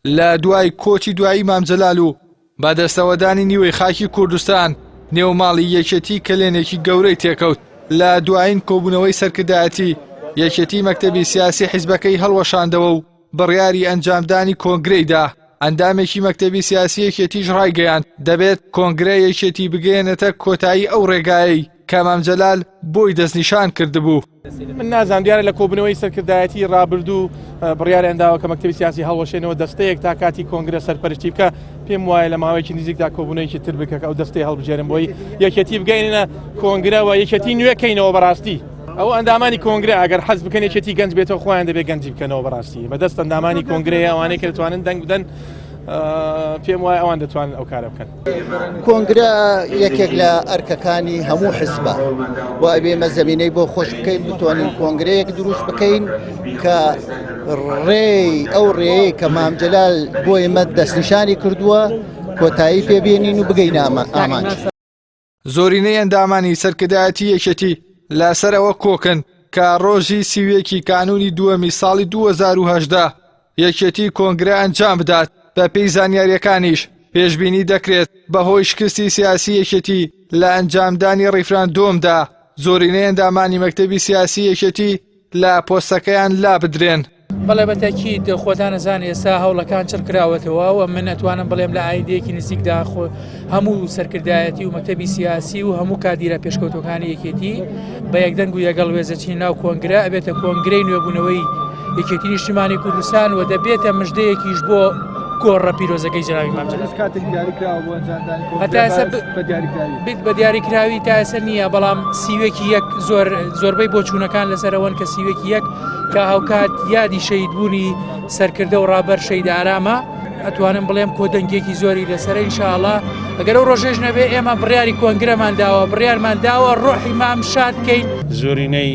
لە دوای کۆچی دوایی مام جەلال و بەدەستەوەدانی نیوەی خاکی کوردستان نێوماڵی یەکێتی کلێنێکی گەورەی تێکەوت. لە دوایین کۆبوونەوەی سەرکردایەتی یەکێتی مەکتەبی سیاسی حیزبەکەی هەڵوەشاندەوە و بڕیاری ئەنجامدانی کۆنگرەیدا. ئەندامێکی مەکتەبی سیاسی یەکێتیش ڕایگەیاند دەبێت کۆنگرە یەکێتی بگەێنێتە کۆتایی ئەو ڕێگایەی کە مام جەلال بۆی دەستنیشان کردبوو. من نازانم دیارە لە کۆبوونەوەی سەرکردایەتی ڕابردوو بڕیاریان داوە کە مەکتەبی سیاسی هەڵوەشێنەوە دەستەیەک تا کاتی کۆنگرە سەرپەرشتی بکە. پێم وایە لە ماوەیەکی نزیکدا کۆبوونەوەیکی تر بکە ئەو دەستەی هەڵبژێرن بۆی یەکێتی بگەینە کۆنگرەوە یەکێتی نوێکەینەوە بەڕاستی. ئەو ئەندامانی کۆنگرە ئەگەر حەز بکەن یەکێتی گەنج بێتەوە خۆیان دەبێت گەنجی بکەنەوە بەڕاستی. بەدەست ئەندامانی کۆنگرەیە ئەوانەی کە دەتوانن دەنگ بدەن پێم وایە ئەوان دەتوانن ئەو کارە بکەن. کۆنگرە یەکێک لە ئەرکەکانی هەموو حیزبە و ئەبێمە زەمینەی بۆ خۆش بکەین بتوانین کۆنگرەیەک دروست بکەین کە ئەو ڕێی کە مام جەلال بۆ ئێمە دەستنیشانی کردووە کۆتایی پێبێنین و بگەین ئامانج. زۆرینەی ئەندامانی سەرکردایەتی یەکێتی لەسەرەوە کۆکن کە ڕۆژی سیوێکی کانونی دووەمی ساڵی 2018 یەکێتی کۆنگرە ئەنجام بدات. بە پێی زانیاریەکانیش پێشبینی دەکرێت بەهۆی شکستی سیاسی یەکێتی لە ئەنجامدانی ڕیفراندۆمدا زۆرینەی ئەندامانی مەکتەبی سیاسی یەکێتی لە پۆستەکەیان لا بدرێن. بەڵێ بەتەکید خۆتان نەزان ئێستا هەوڵەکان چڕ کراوەتەوە و من ئەتوانم بڵێم لە ئایندەیەکی نزیکدا هەموو سەرکردایەتی و مەکتەبی سیاسی و هەموو کادیرە پێشکەوتەکانی یەکێتی بە یەکدەنگ و یەگەڵ وێزەچی ناو کۆنگرە ئەبێتە کۆنگرەی نوێبوونەوەی یەکێتی نیشتیمانی کوردستان و دەبێتە مژدەیەکیش بۆ گۆڕە پیرۆزەکەی جناوی مام جەلال. بیت بە دیاریکراوی تا ئێستا نییە، بەڵام سیوێکی یەک زۆربەی بۆچوونەکان لەسەرەوەن کە سیوێکی یەک کە هاوکات یادی شەیدبوونی سەرکردە و ڕابەر شەید ئارامە ئەتوانم بڵێم کۆدەنگێکی زۆری لەسەر ئینشاءڵڵا ئەگەر ئەو ڕۆژێژ نەبێ ئێمە بڕیاری کۆنگرەمان داوە بڕیارمان داوە ڕۆحی مام شاد بکەین. زۆرینەی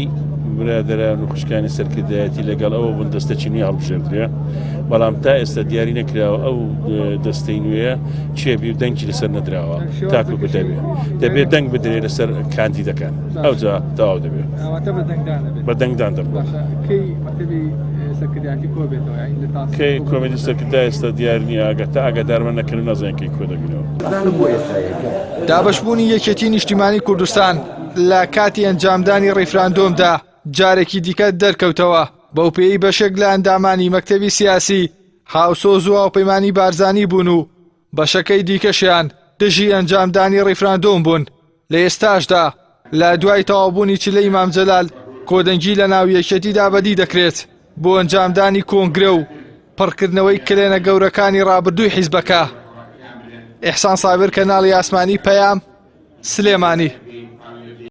برادران و خوشکانی سەرکردایەتی لەگەڵ ئەوە بوون دەستەی نوێ هەڵبژێردرێ، بەڵام تا ئێستا دیاری نەکراوە ئەو دەستەی نوێ چێبی و دەنگی لەسەر نەدراوە تاکو دەبێت دەنگ بدرێت لەسەر کاندیدەکان ئەوجا تەواو دەبێت بە دەنگدان دەبێت. کەی کۆمیتی سەرکردای ئێستا دیاری نییە ئاگەتا ئاگادارمان نەکردن نەزانین کەی کۆ دەگرەوە. دابەشبوونی یەکێتی نیشتیمانی کوردستان لە کاتی ئەنجامدانی ڕیفراندۆمدا جارێکی دیکە دەرکەوتەوە بەو پێی بەشێک لە ئەندامانی مەکتەبی سیاسی هاوسۆز و هاوپەیمانی بارزانی بوون و بەشەکەی دیکەشیان دژی ئەنجامدانی ڕیفراندۆم بوون. لە ئێستاشدا لە دوای تەواوبوونی چلەی مام جەلال کۆدەنگی لە ناو یەکێتیدا بەدی دەکرێت بۆ ئەنجامدانی کۆنگرە و پڕکردنەوەی کلێنە گەورەکانی ڕابردووی حیزبەکە. ئیحسان سابر، کەناڵی ئاسمانی، پەیام، سلێمانی.